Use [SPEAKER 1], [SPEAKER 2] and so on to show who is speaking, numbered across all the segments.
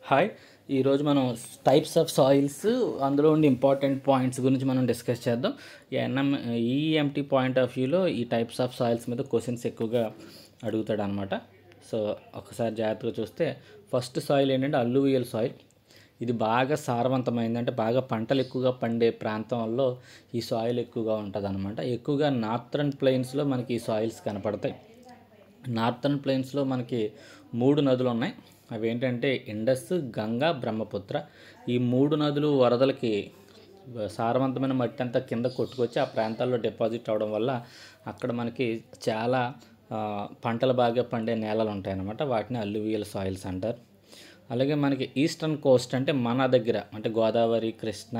[SPEAKER 1] Hi ఈరోజు మనం types of soils అందులో ఉండి ఇంపార్టెంట్ పాయింట్స్ గురించి మనం డిస్కస్ చేద్దాం. ఈఎంటీ పాయింట్ ఆఫ్ వ్యూలో ఈ టైప్స్ ఆఫ్ సాయిల్స్ మీద క్వశ్చన్స్ ఎక్కువగా అడుగుతాడు అనమాట. సో ఒకసారి జాగ్రత్తగా చూస్తే ఫస్ట్ సాయిల్ ఏంటంటే అల్లువియల్ సాయిల్. ఇది బాగా సారవంతమైంది, అంటే బాగా పంటలు ఎక్కువగా పండే ప్రాంతంలో ఈ సాయిల్ ఎక్కువగా ఉంటుంది అనమాట. ఎక్కువగా నార్థరన్ ప్లెయిన్స్లో మనకి ఈ సాయిల్స్ కనపడతాయి. నార్థరన్ ప్లెయిన్స్లో మనకి 3 నదులు ఉన్నాయి. అవి ఏంటంటే ఇండస్, గంగా, బ్రహ్మపుత్ర. ఈ 3 నదులు వరదలకి సారవంతమైన మట్టి అంతా కింద కొట్టుకొచ్చి ఆ ప్రాంతాల్లో డిపాజిట్ అవడం వల్ల అక్కడ మనకి చాలా పంటలు బాగా పండే నేలలు ఉంటాయన్నమాట. వాటిని అల్లువియల్ సాయిల్స్ అంటారు. అలాగే మనకి ఈస్టర్న్ కోస్ట్ అంటే మన దగ్గర అంటే గోదావరి, కృష్ణ,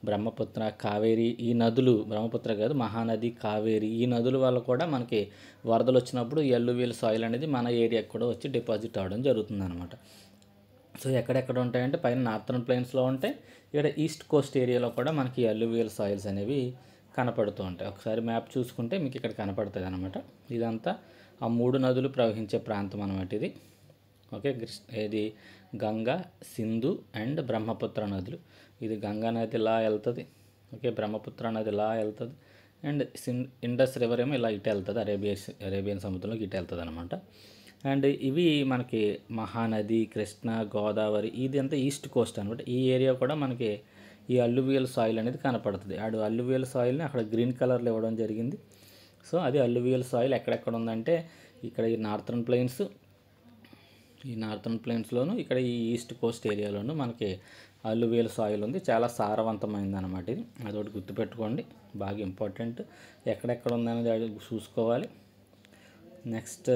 [SPEAKER 1] బ్రహ్మపుత్ర, కావేరి, ఈ నదులు, బ్రహ్మపుత్ర కాదు మహానది, కావేరి, ఈ నదుల వల్ల కూడా మనకి వరదలు వచ్చినప్పుడు ఈ అల్లువియల్ సాయిల్ అనేది మన ఏరియాకి కూడా వచ్చి డిపాజిట్ అవ్వడం జరుగుతుంది అనమాట. సో ఎక్కడెక్కడ ఉంటాయంటే పైన నార్థరన్ ప్లెయిన్స్లో ఉంటాయి, ఇక్కడ ఈస్ట్ కోస్ట్ ఏరియాలో కూడా మనకి అల్లువియల్ సాయిల్స్ అనేవి కనపడుతూ ఉంటాయి. ఒకసారి మ్యాప్ చూసుకుంటే మీకు ఇక్కడ కనపడుతుంది అనమాట. ఇదంతా ఆ 3 నదులు ప్రవహించే ప్రాంతం అనమాట ఇది. ఓకే, ఇది గంగా, సింధు అండ్ బ్రహ్మపుత్ర నదులు. ఇది గంగా నది ఇలా వెళ్తుంది, ఓకే, బ్రహ్మపుత్ర నది ఇలా వెళ్తుంది, అండ్ ఇండస్ రివర్ ఏమో ఇలా ఇటు వెళ్తుంది, అరేబియన్ సముద్రంలోకి ఇటు వెళ్తుంది అనమాట. అండ్ ఇవి మనకి మహానది, కృష్ణ, గోదావరి, ఇది అంతా ఈస్ట్ కోస్ట్ అనమాట. ఈ ఏరియా కూడా మనకి ఈ అల్లువియల్ సాయిల్ అనేది కనపడుతుంది. అల్లువియల్ సాయిల్ని అక్కడ గ్రీన్ కలర్లో ఇవ్వడం జరిగింది. సో అది అల్లువియల్ సాయిల్ ఎక్కడెక్కడ ఉందంటే ఇక్కడ ఈ నార్థరన్ ప్లెయిన్స్లోను, ఇక్కడ ఈ ఈస్ట్ కోస్ట్ ఏరియాలోను మనకి అల్లువియల్ సాయిల్ ఉంది. చాలా సారవంతమైంది అనమాట ఇది. అదొకటి గుర్తుపెట్టుకోండి, బాగా ఇంపార్టెంట్. ఎక్కడెక్కడ ఉందనేది చూసుకోవాలి. నెక్స్ట్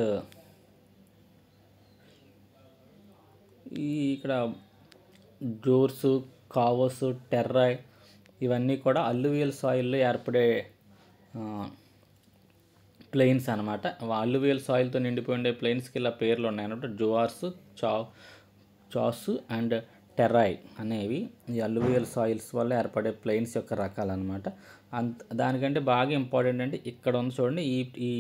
[SPEAKER 1] ఇక్కడ జోర్సు, కావోస్, టెర్రాయ్ ఇవన్నీ కూడా అల్లువియల్ సాయిల్లో ఏర్పడే ప్లెయిన్స్ అనమాట. అల్లువియల్ సాయిల్తో నిండిపోయి ఉండే ప్లెయిన్స్కి ఇలా పేర్లు ఉన్నాయన్నమాట. జోవార్స్, చాసు అండ్ టెర్రాయ్ అనేవి ఈ అల్లువియల్ సాయిల్స్ వల్ల ఏర్పడే ప్లెయిన్స్ యొక్క రకాలన్నమాట. దానికంటే బాగా ఇంపార్టెంట్ అంటే ఇక్కడ ఉంది చూడండి, ఈ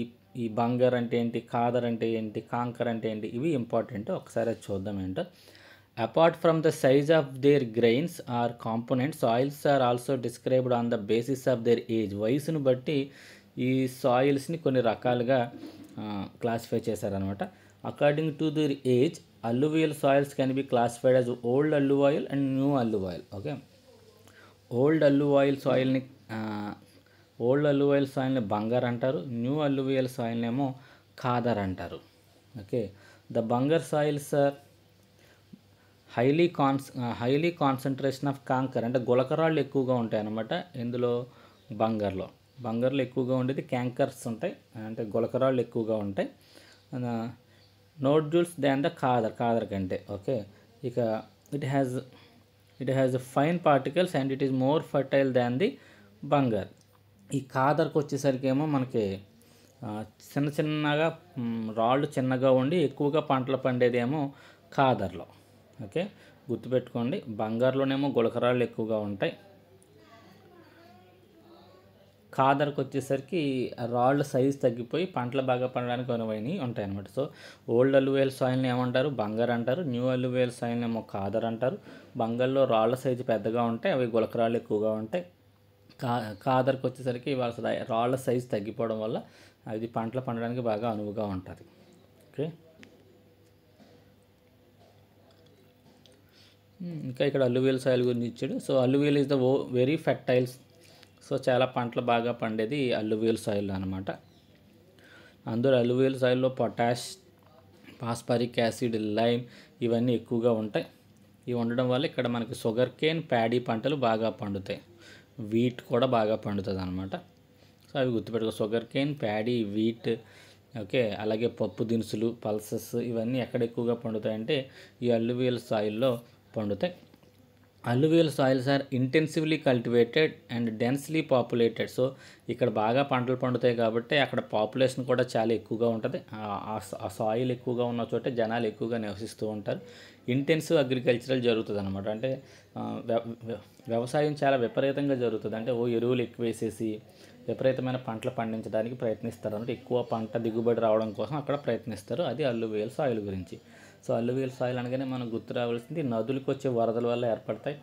[SPEAKER 1] ఈ బంగర్ అంటే ఏంటి, ఖాదర్ అంటే ఏంటి, కాంకర్ అంటే ఏంటి, ఇవి ఇంపార్టెంట్. ఒకసారి అది చూద్దాం ఏంటో. Apart from the size of their grains are components, soils are also described on the basis of their age. వయసును బట్టి ఈ సాయిల్స్ని కొన్ని రకాలుగా క్లాసిఫై చేశారనమాట. According to their age, alluvial soils can be classified as old alluvial and new alluvial. Okay, old alluvial సాయిల్ని బంగర్ అంటారు, new alluvial సాయిల్ని ఏమో ఖాదర్ అంటారు. Okay, the bhangar soils are highly concentration of kankar, అంటే గులకరాళ్ళు ఎక్కువగా ఉంటాయి అన్నమాట. ఇందులో బంగర్లో ఎక్కువగా ఉండేది క్యాంకర్స్ ఉంటాయి, అంటే గులకరాళ్ళు ఎక్కువగా ఉంటాయి. నోడ్యూల్స్ దాన్ ద ఖాదర్ కంటే. ఓకే, ఇక it has fine particles and it is more fertile than the Bangar. ఈ ఖాదర్కి వచ్చేసరికి ఏమో మనకి చిన్నగా రాళ్ళు చిన్నగా ఉండి ఎక్కువగా పంటలు పండేదేమో ఖాదర్లో. ఓకే, గుర్తుపెట్టుకోండి. బంగారులోనేమో గులకరాళ్ళు ఎక్కువగా ఉంటాయి, ఖాదర్కి వచ్చేసరికి రాళ్ళ సైజు తగ్గిపోయి పంటలు బాగా పండడానికి అనువైనవి ఉంటాయి అన్నమాట. సో ఓల్డ్ అల్లువియల్ సాయిల్ని ఏమంటారు, బంగారు అంటారు. న్యూ అల్లువియల్ సాయిల్ని ఏమో ఖాదర్ అంటారు. బంగారులో రాళ్ళ సైజు పెద్దగా ఉంటాయి, అవి గులకరాళ్ళు ఎక్కువగా ఉంటాయి. ఖాదర్కి వచ్చేసరికి వాళ్ళ రాళ్ళ సైజు తగ్గిపోవడం వల్ల అది పంటలు పండడానికి బాగా అనువుగా ఉంటుంది. ఓకే, ఇంకా ఇక్కడ అల్లువియల్ సాయిల్ గురించి ఇచ్చాడు. So alluvial is the very fertiles. So చాలా పంటలు బాగా పండేది అల్లువియల్ సాయిల్ అనమాట. అందులో అల్లువియల్ సాయిల్లో పొటాష్, ఫాస్ఫరిక్ యాసిడ్, లైమ్ ఇవన్నీ ఎక్కువగా ఉంటాయి. ఇవి ఉండడం వల్ల ఇక్కడ మనకి షుగర్ కేన్, ప్యాడీ పంటలు బాగా పండుతాయి. వీట్ కూడా బాగా పండుతుంది అనమాట. సో అవి గుర్తుపెట్టుకో, sugar cane, paddy, wheat. Okay, అలాగే పప్పు దినుసులు, పల్సెస్ ఇవన్నీ ఎక్కడ ఎక్కువగా పండుతాయంటే ఈ అల్లువియల్ సాయిల్లో పండుతాయి. Alluvial soils are intensively cultivated and densely populated. So ఇక్కడ బాగా పంటలు పండుతాయి కాబట్టి అక్కడ పాపులేషన్ కూడా చాలా ఎక్కువగా ఉంటుంది. ఆ సాయిల్ ఎక్కువగా ఉన్న చోట జనాలు ఎక్కువగా నివసిస్తూ ఉంటారు. ఇంటెన్సివ్ అగ్రికల్చరల్ జరుగుతుంది అనమాట. అంటే వ్యవసాయం చాలా విపరీతంగా జరుగుతుంది. అంటే ఎరువులు ఎక్కువ వేసేసి విపరీతమైన పంటలు పండించడానికి ప్రయత్నిస్తారు, అంటే ఎక్కువ పంట దిగుబడి రావడం కోసం అక్కడ ప్రయత్నిస్తారు. అది అల్లువియల్ సాయిల్ గురించి. సో అల్లువియల్ సాయిల్ అనగానే మనం గుర్తు రావాల్సింది నదులకు వచ్చే వరదల వల్ల ఏర్పడతాయి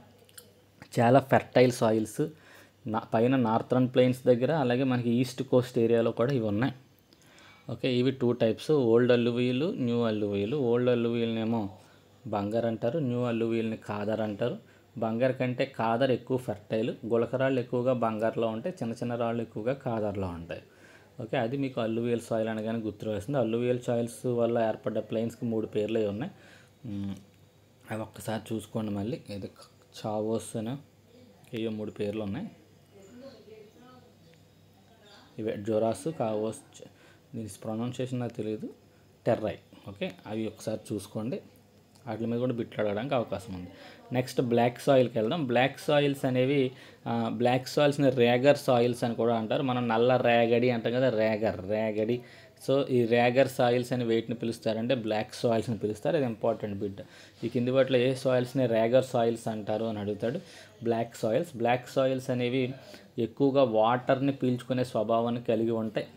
[SPEAKER 1] చాలా ఫెర్టైల్ సాయిల్స్. పైన నార్థరన్ ప్లెయిన్స్ దగ్గర, అలాగే మనకి ఈస్ట్ కోస్ట్ ఏరియాలో కూడా ఇవి ఉన్నాయి. ఓకే, ఇవి 2 టైప్స్, ఓల్డ్ అల్లువియల్, న్యూ అల్లువియల్. ఓల్డ్ అల్లువియల్నేమో బంగారు అంటారు, న్యూ అల్లువియల్ని కాదర్ అంటారు. బంగారు కంటే కాదర్ ఎక్కువ ఫెర్టైల్, గులకరాళ్ళు ఎక్కువగా బంగారులో ఉంటాయి, చిన్న చిన్న రాళ్ళు ఎక్కువగా కాదర్లో ఉంటాయి. ఓకే, అది మీకు అల్లువియల్ సాయిల్ అనగానే గుర్తురాస్తుంది. అల్లువియల్ సాయిల్స్ వల్ల ఏర్పడ్డ ప్లెయిన్స్కి 3 పేర్లు ఉన్నాయి. అవి ఒక్కసారి చూసుకోండి. మళ్ళీ ఇది చావోస్ అని ఏయో 3 పేర్లు ఉన్నాయి. ఇవే జోరాస్, కావోస్, దీని ప్రొనౌన్సియేషన్ నాకు తెలియదు, టెర్రై. ఓకే, అవి ఒకసారి చూసుకోండి. వాటి మీద కూడా బిట్లు అడగడానికి అవకాశం ఉంది. నెక్స్ట్ బ్లాక్ సాయిల్కి వెళ్దాం. బ్లాక్ సాయిల్స్ అనేవి బ్లాక్ సాయిల్స్ని రేగర్ సాయిల్స్ అని కూడా అంటారు. మనం నల్ల రేగడి అంటాం కదా, రేగడి. సో ఈ రేగర్ సాయిల్స్ అని వేటిని పిలుస్తారంటే బ్లాక్ సాయిల్స్ని పిలుస్తారు. ఇది ఇంపార్టెంట్ బిట్. ఈ కింది వాటిలో ఏ సాయిల్స్ని రేగర్ సాయిల్స్ అంటారు అని అడుగుతాడు. బ్లాక్ సాయిల్స్ అనేవి ఎక్కువగా వాటర్ని పీల్చుకునే స్వభావాన్ని కలిగి ఉంటాయి.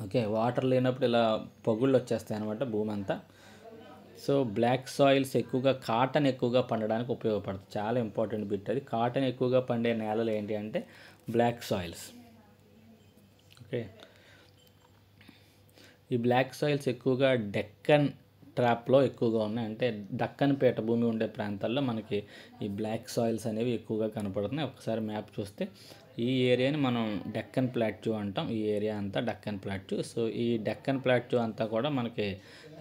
[SPEAKER 1] ఓకే, వాటర్ లేనప్పుడు ఇలా పగుళ్ళు వచ్చేస్తాయి అన్నమాట భూమి అంతా. సో బ్లాక్ సాయిల్స్ ఎక్కువగా కాటన్ ఎక్కువగా పండడానికి ఉపయోగపడుతుంది. చాలా ఇంపార్టెంట్ బిట్ అది. కాటన్ ఎక్కువగా పండే నేలలు ఏంటి అంటే బ్లాక్ సాయిల్స్. ఓకే, ఈ బ్లాక్ సాయిల్స్ ఎక్కువగా డెక్కన్ ట్రాప్లో ఎక్కువగా ఉన్నాయి. అంటే దక్కన్ పీఠభూమి ఉండే ప్రాంతాల్లో మనకి ఈ బ్లాక్ సాయిల్స్ అనేవి ఎక్కువగా కనపడుతున్నాయి. ఒకసారి మ్యాప్ చూస్తే ఈ ఏరియాని మనం డెక్కన్ ప్లాట్యూ అంటాం. ఈ ఏరియా అంతా డెక్కన్ ప్లాట్యూ. సో ఈ డెక్కన్ ప్లాట్యూ అంతా కూడా మనకి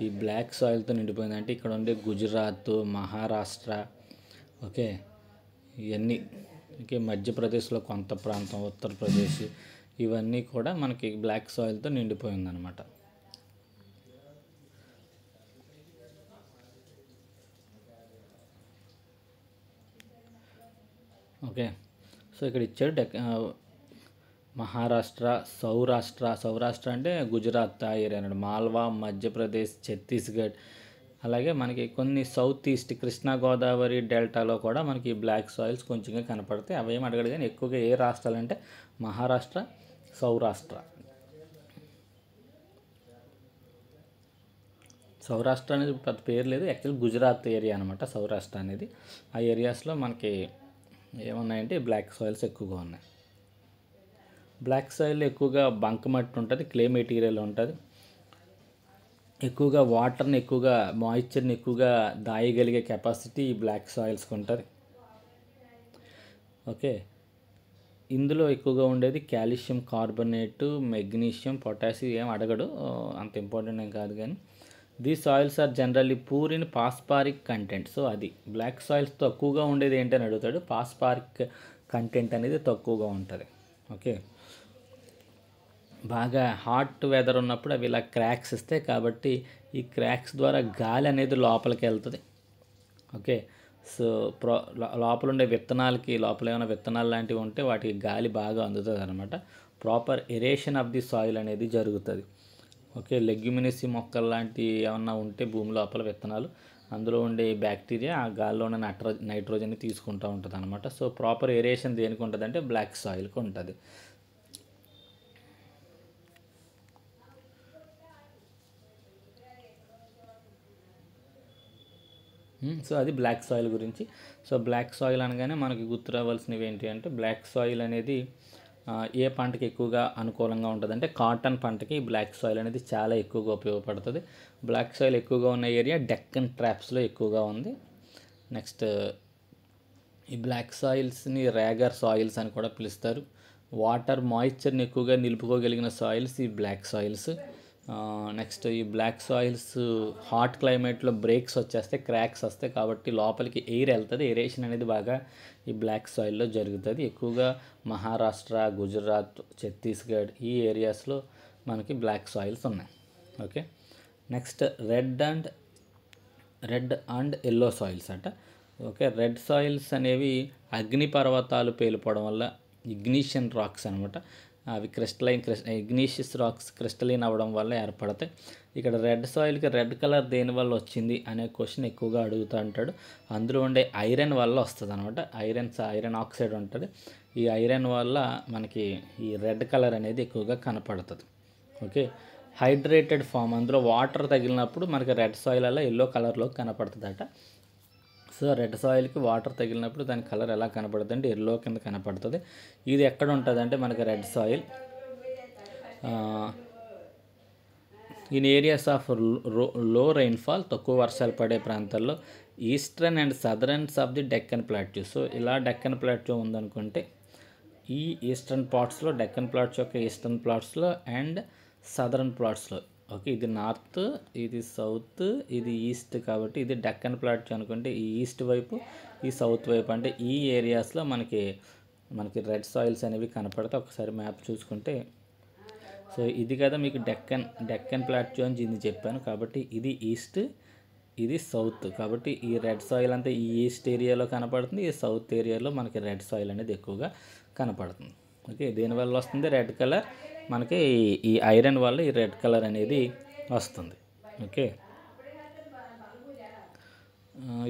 [SPEAKER 1] ఈ బ్లాక్ సాయిల్తో నిండిపోయింది. అంటే ఇక్కడ ఉండే గుజరాత్, మహారాష్ట్ర, ఓకే, ఇవన్నీ, ఓకే, మధ్యప్రదేశ్లో కొంత ప్రాంతం, ఉత్తరప్రదేశ్, ఇవన్నీ కూడా మనకి బ్లాక్ సాయిల్తో నిండిపోయిందనమాట. ఓకే, సో ఇక్కడ ఇచ్చాడు మహారాష్ట్ర, సౌరాష్ట్ర అంటే గుజరాత్ ఆ ఏరియా అన్నాడు, మాల్వా, మధ్యప్రదేశ్, ఛత్తీస్గఢ్, అలాగే మనకి కొన్ని సౌత్ ఈస్ట్ కృష్ణా గోదావరి డెల్టాలో కూడా మనకి బ్లాక్ సాయిల్స్ కొంచెంగా కనపడతాయి. అవేం అడగడు కానీ ఎక్కువగా ఏ రాష్ట్రాలు అంటే మహారాష్ట్ర, సౌరాష్ట్ర అనేది పెద్ద పేరు లేదు, యాక్చువల్ గుజరాత్ ఏరియా అనమాట సౌరాష్ట్ర అనేది. ఆ ఏరియాస్లో మనకి ఏమున్నాయంటే బ్లాక్ సాయిల్స్ ఎక్కువగా ఉన్నాయి. బ్లాక్ సాయిల్ ఎక్కువగా బంకమట్టి ఉంటుంది, క్లే మెటీరియల్ ఉంటుంది. ఎక్కువగా వాటర్ని ఎక్కువగా మాయిశ్చర్ని ఎక్కువగా దాయగలిగే కెపాసిటీ ఈ బ్లాక్ సాయిల్స్కి ఉంటుంది. ఓకే, ఇందులో ఎక్కువగా ఉండేది కాల్షియం కార్బోనేటు, మెగ్నీషియం, పొటాషియం. ఏం అడగడు, అంత ఇంపార్టెంట్ ఏం కాదు కానీ. These soils are generally poor in phosphoric content. So అది బ్లాక్ సాయిల్స్ తక్కువగా ఉండేది ఏంటని అడుగుతాడు. పాస్పారిక్ కంటెంట్ అనేది తక్కువగా ఉంటుంది. ఓకే, బాగా హాట్ వెదర్ ఉన్నప్పుడు అవి ఇలా క్రాక్స్ ఇస్తాయి, కాబట్టి ఈ క్రాక్స్ ద్వారా గాలి అనేది లోపలికి వెళ్తుంది. ఓకే, సో లోపల ఉండే విత్తనాలకి, లోపల ఏమైనా విత్తనాలు లాంటివి ఉంటే వాటికి గాలి బాగా అందుతుంది అనమాట. Proper aeration of the soil అనేది జరుగుతుంది. ఓకే, లెగ్యుమినసీ మొక్కలు లాంటివి ఏమన్నా ఉంటే భూమి లోపల విత్తనాలు, అందులో ఉండే బ్యాక్టీరియా ఆ గాలిలో ఉన్న నైట్రోజన్ని తీసుకుంటూ ఉంటుంది అనమాట. సో ప్రాపర్ ఏరేషన్ దేనికి ఉంటుంది అంటే బ్లాక్ సాయిల్కి ఉంటుంది. సో అది బ్లాక్ సాయిల్ గురించి. సో బ్లాక్ సాయిల్ అనగానే మనకి గుర్తు రావాల్సినవి ఏంటి అంటే బ్లాక్ సాయిల్ అనేది ఏ పంటకి ఎక్కువగా అనుకూలంగా ఉంటుంది అంటే కాటన్ పంటకి బ్లాక్ సాయిల్ అనేది చాలా ఎక్కువగా ఉపయోగపడుతుంది. బ్లాక్ సాయిల్ ఎక్కువగా ఉన్న ఏరియా డెక్కన్ ట్రాప్స్లో ఎక్కువగా ఉంది. నెక్స్ట్ ఈ బ్లాక్ సాయిల్స్ని రేగర్ సాయిల్స్ అని కూడా పిలుస్తారు. వాటర్ మాయిశ్చర్ని ఎక్కువగా నిలుపుకోగలిగిన సాయిల్స్ ఈ బ్లాక్ సాయిల్స్. నెక్స్ట్ ఈ బ్లాక్ సాయిల్స్ హాట్ క్లైమేట్లో బ్రేక్స్ వచ్చేస్తాయి, క్రాక్స్ వస్తాయి, కాబట్టి లోపలికి ఎయిర్ వెళ్తుంది. ఏరేషన్ అనేది బాగా ఈ బ్లాక్ సాయిల్లో జరుగుతుంది. ఎక్కువగా మహారాష్ట్ర, గుజరాత్, ఛత్తీస్గఢ్ ఈ ఏరియాస్లో మనకి బ్లాక్ సాయిల్స్ ఉన్నాయి. Okay, next red and yellow soils అంట. ఓకే, రెడ్ సాయిల్స్ అనేవి అగ్నిపర్వతాలు పేలిపోవడం వల్ల ఇగ్నిషన్ రాక్స్ అనమాట. అవి ఇగ్నీషియస్ రాక్స్ క్రిస్టలైన్ అవ్వడం వల్ల ఏర్పడతాయి. ఇక్కడ రెడ్ సాయిల్కి రెడ్ కలర్ దేనివల్ల వచ్చింది అనే క్వశ్చన్ ఎక్కువగా అడుగుతూ ఉంటాడు. అందులో ఉండే ఐరన్ వల్ల వస్తుంది అనమాట. ఐరన్ ఆక్సైడ్ ఉంటుంది. ఈ ఐరన్ వల్ల మనకి ఈ రెడ్ కలర్ అనేది ఎక్కువగా కనపడుతుంది. ఓకే, హైడ్రేటెడ్ ఫామ్, అందులో వాటర్ తగిలినప్పుడు మనకి రెడ్ సాయిల్ అలా ఎల్లో కలర్లో కనపడుతుందట. సో రెడ్ సాయిల్కి వాటర్ తగిలినప్పుడు దాని కలర్ ఎలా కనపడుతుంది అంటే ఎల్లో కింద కనపడుతుంది. ఇది ఎక్కడ ఉంటుంది అంటే మనకి red soil in areas of low rainfall, తక్కువ వర్షాలు పడే ప్రాంతాల్లో, eastern and southerns of the Deccan plateau. So ఇలా డెక్కన్ ప్లాట్యూ ఉందనుకుంటే ఈ ఈస్టర్న్ ప్లాట్స్లో, డెక్కన్ ప్లాట్స్ యొక్క ఈస్టర్న్ ప్లాట్స్లో అండ్ సదరన్ ప్లాట్స్లో, ఓకే ఇది నార్త్, ఇది సౌత్, ఇది ఈస్ట్, కాబట్టి ఇది డెక్కన్ ప్లాట్యూ అనుకుంటే ఈ ఈస్ట్ వైపు, ఈ సౌత్ వైపు, అంటే ఈ ఏరియాస్లో మనకి రెడ్ సాయిల్స్ అనేవి కనపడతాయి. ఒకసారి మ్యాప్ చూసుకుంటే, సో ఇది కదా మీకు డెక్కన్ ప్లాట్యూ అని ఇది చెప్పాను. కాబట్టి ఇది ఈస్ట్, ఇది సౌత్, కాబట్టి ఈ రెడ్ సాయిల్ అంతా ఈ ఈస్ట్ ఏరియాలో కనపడుతుంది, ఈ సౌత్ ఏరియాలో మనకి రెడ్ సాయిల్ అనేది ఎక్కువగా కనపడుతుంది. ఓకే, దీనివల్ల వస్తుంది రెడ్ కలర్, మనకి ఈ ఐరన్ వల్ల ఈ రెడ్ కలర్ అనేది వస్తుంది. ఓకే,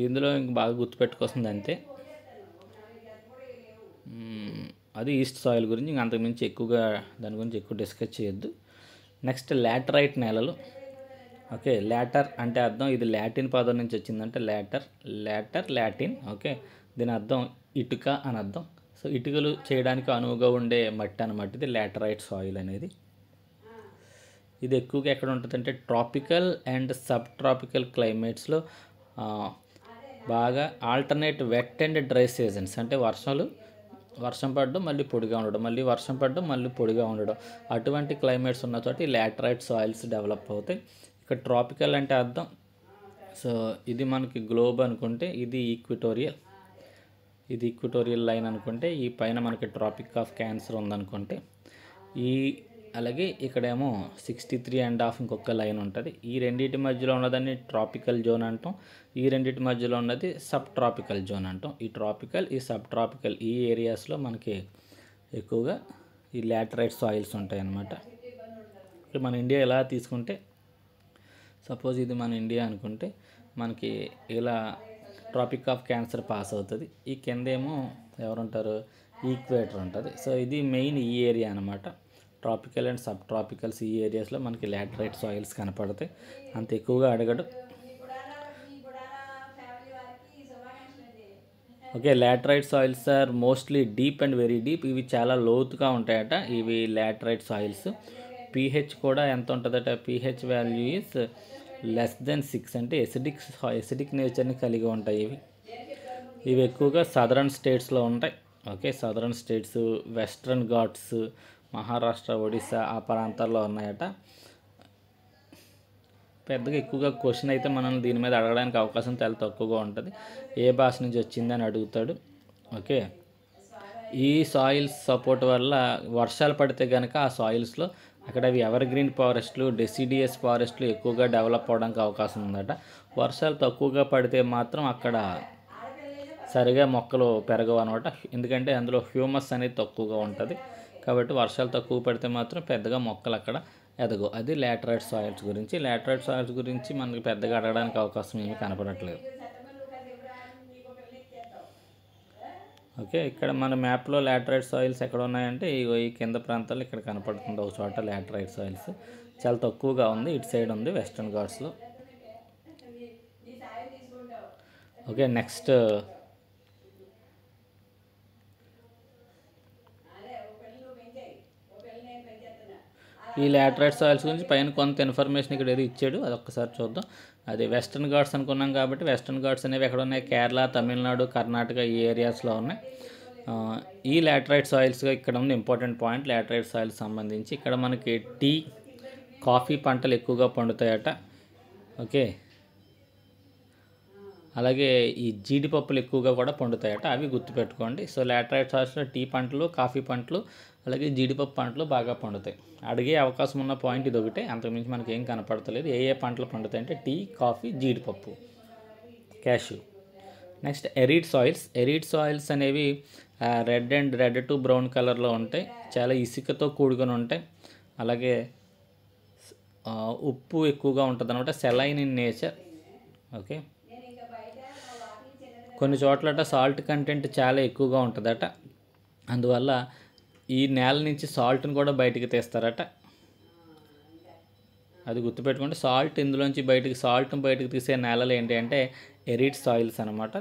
[SPEAKER 1] ఇందులో ఇంక బాగా గుర్తుపెట్టుకొస్తుంది అంతే. అది ఈస్ట్ సాయిల్ గురించి, ఇంక అంతకుమించి ఎక్కువగా దాని గురించి ఎక్కువ డిస్కస్ చేయొద్దు. నెక్స్ట్ లాటరైట్ నేలలు. ఓకే, లాటర్ అంటే అర్థం, ఇది లాటిన్ పదం నుంచి వచ్చిందంటే లాటిన్. ఓకే, దీని అర్థం ఇటుక అని అర్థం. సో ఇటుకలు చేయడానికి అనువుగా ఉండే మట్టి అన్నమాట ఇది లాటరైట్ సాయిల్ అనేది. ఇది ఎక్కువగా ఎక్కడ ఉంటుందంటే ట్రాపికల్ అండ్ సబ్ ట్రాపికల్ క్లైమేట్స్లో, బాగా alternate wet and dry seasons, అంటే వర్షం పడడం మళ్ళీ పొడిగా ఉండడం, మళ్ళీ వర్షం పడడం మళ్ళీ పొడిగా ఉండడం, అటువంటి క్లైమేట్స్ ఉన్న చోట ఈ లాటరైట్ సాయిల్స్ డెవలప్ అవుతాయి. ఇక్కడ ట్రాపికల్ అంటే అర్థం, సో ఇది మనకి గ్లోబ్ అనుకుంటే ఇది ఈక్విటోరియల్ లైన్ అనుకుంటే, ఈ పైన మనకి ట్రాపిక్ ఆఫ్ క్యాన్సర్ ఉందనుకుంటే, అలాగే ఇక్కడేమో 63.5 ఇంకొక లైన్ ఉంటుంది. ఈ రెండింటి మధ్యలో ఉన్నదాన్ని ట్రాపికల్ జోన్ అంటాం, ఈ రెండింటి మధ్యలో ఉన్నది సబ్ ట్రాపికల్ జోన్ అంటాం. ఈ ట్రాపికల్, ఈ సబ్ ట్రాపికల్, ఈ ఏరియాస్లో మనకి ఎక్కువగా ఈ లాటరైట్ సాయిల్స్ ఉంటాయి అన్నమాట. మన ఇండియా ఎలా తీసుకుంటే, సపోజ్ ఇది మన ఇండియా అనుకుంటే, మనకి ఇలా ట్రాపిక్ ఆఫ్ క్యాన్సర్ పాస్ అవుతుంది. ఈ కిందేమో ఎవరుంటారు, ఈక్వేటర్ ఉంటుంది. సో ఇది మెయిన్ ఈ ఏరియా అనమాట. ట్రాపికల్ అండ్ సబ్ ట్రాపికల్స్ ఈ ఏరియాస్లో మనకి లాటరైట్ సాయిల్స్ కనపడతాయి. అంత ఎక్కువగా అడగడు. Okay, laterite soils are mostly deep and very deep. ఇవి చాలా లోతుగా ఉంటాయట ఇవి లాటరైట్ సాయిల్స్. pH కూడా ఎంత ఉంటుందట, pH వాల్యూ ఈజ్ <6, అంటే ఎసిడిక్ నేచర్ని కలిగి ఉంటాయి ఇవి ఎక్కువగా సదరన్ స్టేట్స్లో ఉంటాయి. Okay, southern states, western Ghats, Maharashtra, Odisha ఆ ప్రాంతాల్లో ఉన్నాయట. పెద్దగా ఎక్కువగా క్వశ్చన్ అయితే మనల్ని దీని మీద అడగడానికి అవకాశం చాలా తక్కువగా ఉంటుంది. ఏ భాష నుంచి వచ్చిందని అడుగుతాడు. ఓకే, ఈ సాయిల్స్ సపోర్ట్ వల్ల వర్షాలు పడితే కనుక ఆ సాయిల్స్లో అక్కడ అవి ఎవర్ గ్రీన్ ఫారెస్ట్లు, డెసిడియస్ ఫారెస్ట్లు ఎక్కువగా డెవలప్ అవడానికి అవకాశం ఉందట. వర్షాలు తక్కువగా పడితే మాత్రం అక్కడ సరిగా మొక్కలు పెరగవు అనమాట, ఎందుకంటే అందులో హ్యూమస్ అనేది తక్కువగా ఉంటుంది. కాబట్టి వర్షాలు తక్కువ పడితే మాత్రం పెద్దగా మొక్కలు అక్కడ ఎదగవు. అది లాటరైట్ సాయిల్స్ గురించి. లాటరైట్ సాయిల్స్ గురించి మనకి పెద్దగా అడగడానికి అవకాశం ఏమీ కనపడట్లేదు. ఓకే, ఇక్కడ మన మ్యాప్లో లాటరైట్ సాయిల్స్ ఎక్కడ ఉన్నాయంటే ఈ కింద ప్రాంతాల్లో ఇక్కడ కనపడుతుంది ఒక చోట లాటరైట్ సాయిల్స్. చాలా తక్కువగా ఉంది, ఇటు సైడ్ ఉంది వెస్ట్రన్ ఘాట్స్లో. ఓకే, నెక్స్ట్ ఈ లాటరైట్ సాయిల్స్ గురించి పైన కొంత ఇన్ఫర్మేషన్ ఇక్కడ ఏదో ఇచ్చాడు, అది ఒక్కసారి చూద్దాం. అది వెస్ట్రన్ ఘాట్స్ అనుకున్నాం కాబట్టి వెస్ట్రన్ ఘాట్స్ అనేవి ఎక్కడ ఉన్నాయి, కేరళ, తమిళనాడు, కర్ణాటక ఈ ఏరియాస్లో ఉన్నాయి. ఈ లాటరైట్ సాయిల్స్గా ఇక్కడ ఉంది ఇంపార్టెంట్ పాయింట్. లాటరైట్ సాయిల్స్ సంబంధించి ఇక్కడ మనకి టీ, కాఫీ పంటలు ఎక్కువగా పండుతాయట. ఓకే, అలాగే ఈ జీడిపప్పులు ఎక్కువగా కూడా పండుతాయట, అవి గుర్తుపెట్టుకోండి. సో లాటరైట్ సాయిల్స్లో టీ పంటలు, కాఫీ పంటలు, అలాగే జీడిపప్పు పంటలు బాగా పండుతాయి. అడిగే అవకాశం ఉన్న పాయింట్ ఇది ఒకటే, అంతకుమించి మనకి ఏం కనపడతలేదు. ఏ పంటలు పండుతాయి అంటే టీ, కాఫీ, జీడిపప్పు, క్యాష్యూ. నెక్స్ట్ ఎరిడ్ సాయిల్స్ అనేవి రెడ్ టు బ్రౌన్ కలర్లో ఉంటాయి, చాలా ఇసుకతో కూడుకొని ఉంటాయి. అలాగే ఉప్పు ఎక్కువగా ఉంటుంది అనమాట, సెలైన్ ఇన్ నేచర్. ఓకే, కొన్ని చోట్లట సాల్ట్ కంటెంట్ చాలా ఎక్కువగా ఉంటుందట, అందువల్ల ఈ నేల నుంచి సాల్ట్ని కూడా బయటికి తీస్తారట. అది గుర్తుపెట్టుకుంటే ఇందులోంచి సాల్ట్ని బయటకు తీసే నేలలు ఏంటి అంటే ఎరిడ్ సాయిల్స్ అనమాట.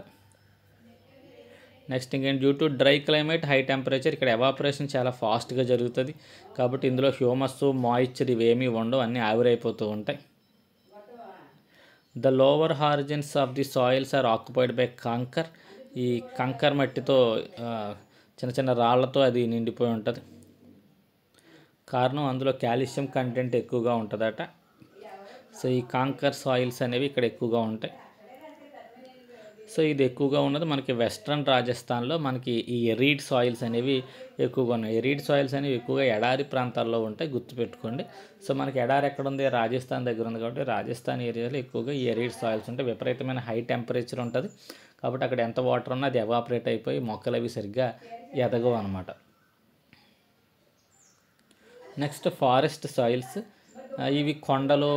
[SPEAKER 1] నెక్స్ట్ ఇంకేంటి, due to dry climate high temperature, ఇక్కడ ఎవాపరేషన్ చాలా ఫాస్ట్గా జరుగుతుంది కాబట్టి ఇందులో హ్యూమస్ మాయిశ్చర్ ఇవేమీ ఉండవు, అన్నీ ఆవిరైపోతూ ఉంటాయి. The lower horizons of the soils are occupied by kankar, ఈ కంకర్ మట్టితో చిన్న చిన్న రాళ్లతో అది నిండిపోయి ఉంటుంది. కారణం అందులో కాల్షియం కంటెంట్ ఎక్కువగా ఉంటుందట. సో ఈ కాంకర్ సాయిల్స్ అనేవి ఇక్కడ ఎక్కువగా ఉంటాయి. సో ఇది ఎక్కువగా ఉన్నది మనకి వెస్ట్రన్ రాజస్థాన్లో మనకి ఈ ఎరీడ్ సాయిల్స్ అనేవి ఎక్కువగా ఉన్నాయి. ఎరీడ్ సాయిల్స్ అనేవి ఎక్కువగా ఎడారి ప్రాంతాల్లో ఉంటాయి, గుర్తుపెట్టుకోండి. సో మనకి ఎడారి ఎక్కడ ఉంది, రాజస్థాన్ దగ్గర ఉంది కాబట్టి రాజస్థాన్ ఏరియాలో ఎక్కువగా ఈ ఎరీడ్ సాయిల్స్ ఉంటాయి. విపరీతమైన హై టెంపరేచర్ ఉంటుంది కాబట్టి అక్కడ ఎంత వాటర్ ఉన్నా అది ఎవాపరేట్ అయిపోయి మొక్కలు అవి సరిగ్గా ఎదగవు అనమాట. నెక్స్ట్ ఫారెస్ట్ సాయిల్స్, ఇవి కొండలు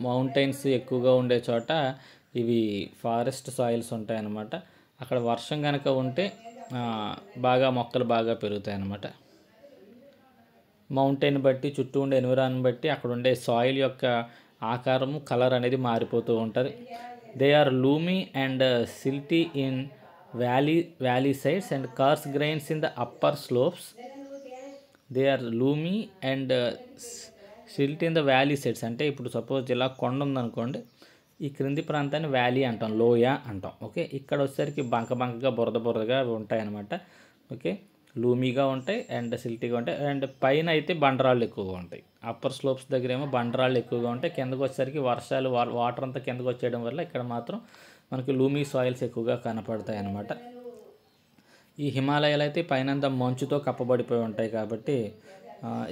[SPEAKER 1] మౌంటైన్స్ ఎక్కువగా ఉండే చోట ఇవి ఫారెస్ట్ సాయిల్స్ ఉంటాయన్నమాట. అక్కడ వర్షం కనుక ఉంటే బాగా మొక్కలు బాగా పెరుగుతాయి అన్నమాట. మౌంటైన్ బట్టి చుట్టూ ఉండే ఎన్విరాన్మెంట్ బట్టి అక్కడ ఉండే సాయిల్ యొక్క ఆకారము కలర్ అనేది మారిపోతూ ఉంటుంది. They are loamy and silty in valley sides and coarse grains in the upper slopes. They are loamy and silty in the valley sides, అంటే ఇప్పుడు సపోజ్ ఇలా కొండ ఉందనుకోండి, ఈ క్రింది ప్రాంతాన్ని వ్యాలీ అంటాం, లోయ అంటాం. ఓకే, ఇక్కడ వచ్చేసరికి బంకగా బురదగా ఉంటాయి అన్నమాట. ఓకే, లూమీగా ఉంటాయి అండ్ సిల్టీగా ఉంటాయి. అండ్ పైన అయితే బండరాళ్ళు ఎక్కువగా ఉంటాయి. అప్పర్ స్లోప్స్ దగ్గర ఏమో బండరాళ్ళు ఎక్కువగా ఉంటాయి. కిందకు వచ్చేసరికి వర్షాలు వాటర్ అంతా కిందకు వచ్చేయడం వల్ల ఇక్కడ మాత్రం మనకి లూమీ సాయిల్స్ ఎక్కువగా కనపడతాయి అన్నమాట. ఈ హిమాలయాలు అయితే పైనంతా మంచుతో కప్పబడిపోయి ఉంటాయి కాబట్టి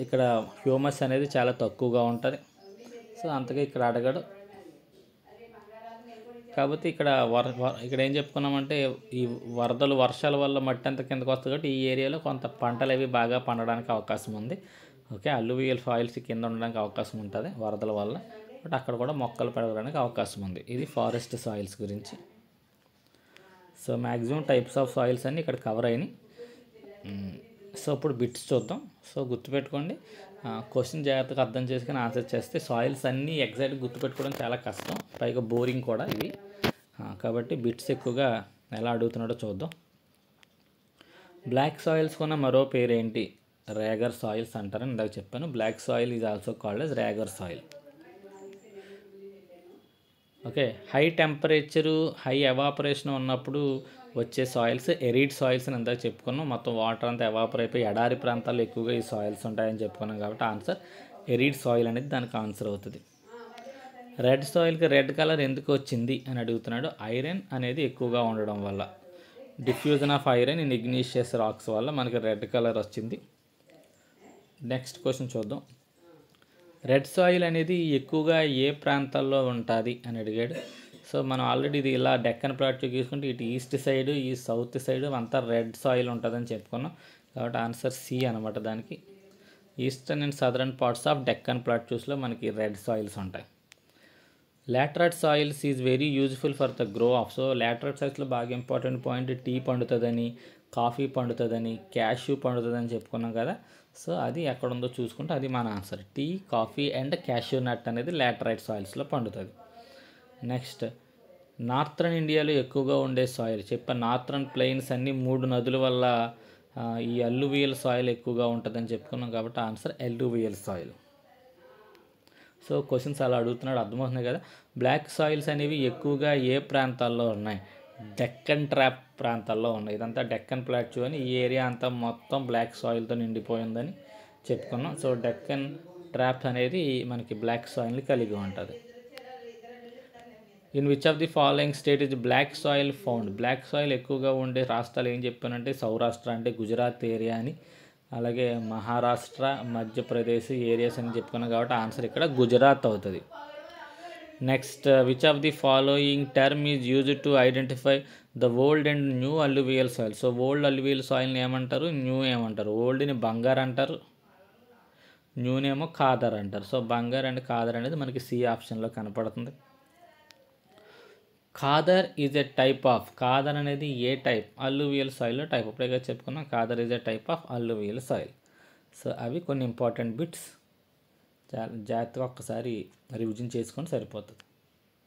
[SPEAKER 1] ఇక్కడ హ్యూమస్ అనేది చాలా తక్కువగా ఉంటుంది. సో అంతగా ఇక్కడ అడగడు కాబట్టి ఇక్కడ ఏం చెప్పుకున్నామంటే ఈ వర్షాల వల్ల మట్టి అంతా కిందకు వస్తుంది కాబట్టి ఈ ఏరియాలో కొంత పంటలు అవి బాగా పండడానికి అవకాశం ఉంది. ఓకే, అల్లువియల్ సాయిల్స్ కింద ఉండడానికి అవకాశం ఉంటుంది వరదల వల్ల, బట్ అక్కడ కూడా మొక్కలు పెరగడానికి అవకాశం ఉంది. ఇది ఫారెస్ట్ సాయిల్స్ గురించి. So maximum types of soils అన్నీ ఇక్కడ కవర్ అయినాయి. సో ఇప్పుడు బిట్స్ చూద్దాం. సో గుర్తుపెట్టుకోండి, క్వశ్చన్ జాగ్రత్తగా అర్థం చేసుకుని ఆన్సర్ చేస్తే సాయిల్స్ అన్నీ ఎగ్జాక్ట్గా గుర్తుపెట్టుకోవడం చాలా కష్టం, పైగా బోరింగ్ కూడా ఇవి. కాబట్టి బిట్స్ ఎక్కువగా ఎలా అడుగుతున్నాడో చూద్దాం. బ్లాక్ సాయిల్స్ కొన్న మరో పేరు ఏంటి? రేగర్ సాయిల్స్ అంటారని ఇందాక చెప్పాను. Black soil is also called as regur soil. Okay, high temperature high evaporation ఉన్నప్పుడు వచ్చే సాయిల్స్ ఎరీడ్ సాయిల్స్ అని ఇందాక చెప్పుకున్నాం. మొత్తం వాటర్ అంతా ఎవాపర్ అయిపోయి ఎడారి ప్రాంతాల్లో ఎక్కువగా ఈ సాయిల్స్ ఉంటాయని చెప్పుకున్నాం కాబట్టి ఆన్సర్ ఎరీడ్ సాయిల్ అనేది దానికి ఆన్సర్ అవుతుంది. రెడ్ సాయిల్కి రెడ్ కలర్ ఎందుకు వచ్చింది అని అడుగుతున్నాడు. ఐరన్ అనేది ఎక్కువగా ఉండడం వల్ల, diffusion of iron in igneous rocks వల్ల మనకి రెడ్ కలర్ వచ్చింది. నెక్స్ట్ క్వశ్చన్ చూద్దాం. రెడ్ సాయిల్ అనేది ఎక్కువగా ఏ ప్రాంతాల్లో ఉంటుంది అని అడిగాడు. సో మనం ఆల్రెడీ ఇది ఇలా డెక్కన్ ప్లాట్యూ తీసుకుంటే ఇటు ఈస్ట్ సైడ్ ఈ సౌత్ సైడ్ అంతా రెడ్ సాయిల్ ఉంటుందని చెప్పుకున్నాం కాబట్టి ఆన్సర్ సి అనమాట. దానికి eastern and southern parts of Deccan ప్లాట్యూస్లో మనకి రెడ్ సాయిల్స్ ఉంటాయి. Laterite soils is very useful for the grow of. So laterite సాయిల్స్లో బాగా ఇంపార్టెంట్ పాయింట్ టీ పండుతుందని, కాఫీ పండుతుందని, క్యాష్యూ పండుతుందని చెప్పుకున్నాం కదా. సో అది ఎక్కడ ఉందో చూసుకుంటే అది మన answer. Tea, coffee and cashew nut అనేది లాటరైట్ సాయిల్స్లో పండుతుంది. నెక్స్ట్, నార్థరన్ ఇండియాలో ఎక్కువగా ఉండే సాయిల్ నార్థరన్ ప్లెయిన్స్ అన్నీ 3 నదుల వల్ల ఈ అల్లువియల్ సాయిల్ ఎక్కువగా ఉంటుందని చెప్పుకున్నాం కాబట్టి ఆన్సర్ అల్లువియల్ సాయిల్. సో క్వశ్చన్స్ అలా అడుగుతున్నాడు, అర్థమవుతుంది కదా. బ్లాక్ సాయిల్స్ అనేవి ఎక్కువగా ఏ ప్రాంతాల్లో ఉన్నాయి? డెక్కన్ ట్రాప్ ప్రాంతాల్లో ఉన్నాయి. ఇదంతా డెక్కన్ ప్లాట్యూ అని, ఈ ఏరియా అంతా మొత్తం బ్లాక్ సాయిల్తో నిండిపోయిందని చెప్పుకున్నాం. సో డెక్కన్ ట్రాప్ అనేది మనకి బ్లాక్ సాయిల్ని కలిగి ఉంటుంది. In which of the following state is black soil found? Black soil ఎక్కువగా ఉండే రాష్ట్రాలు ఏం చెప్పానంటే సౌరాష్ట్ర అంటే గుజరాత్ ఏరియా అని, అలాగే మహారాష్ట్ర, మధ్యప్రదేశ్ ఏరియాస్ అని చెప్పుకున్నాం కాబట్టి ఆన్సర్ ఇక్కడ గుజరాత్ అవుతుంది. Next, which of the following term is used to identify the old and new alluvial soil? So old alluvial సాయిల్ని ఏమంటారు, న్యూ ఏమంటారు? ఓల్డ్ని బంగార్ అంటారు, న్యూనేమో ఖాదర్ అంటారు. సో బంగార్ అండ్ ఖాదర్ అనేది మనకి సి ఆప్షన్లో కనపడుతుంది. Khadar is a type of, khadar అనేది ఏ టైప్? అల్లువియల్ సాయిల్లో టైప్. ఇప్పుడే చెప్పుకున్నాం khadar is a type of alluvial soil. So అవి కొన్ని ఇంపార్టెంట్ బిట్స్. జాగ్రత్తగా ఒక్కసారి రివిజన్ చేసుకొని సరిపోతుంది.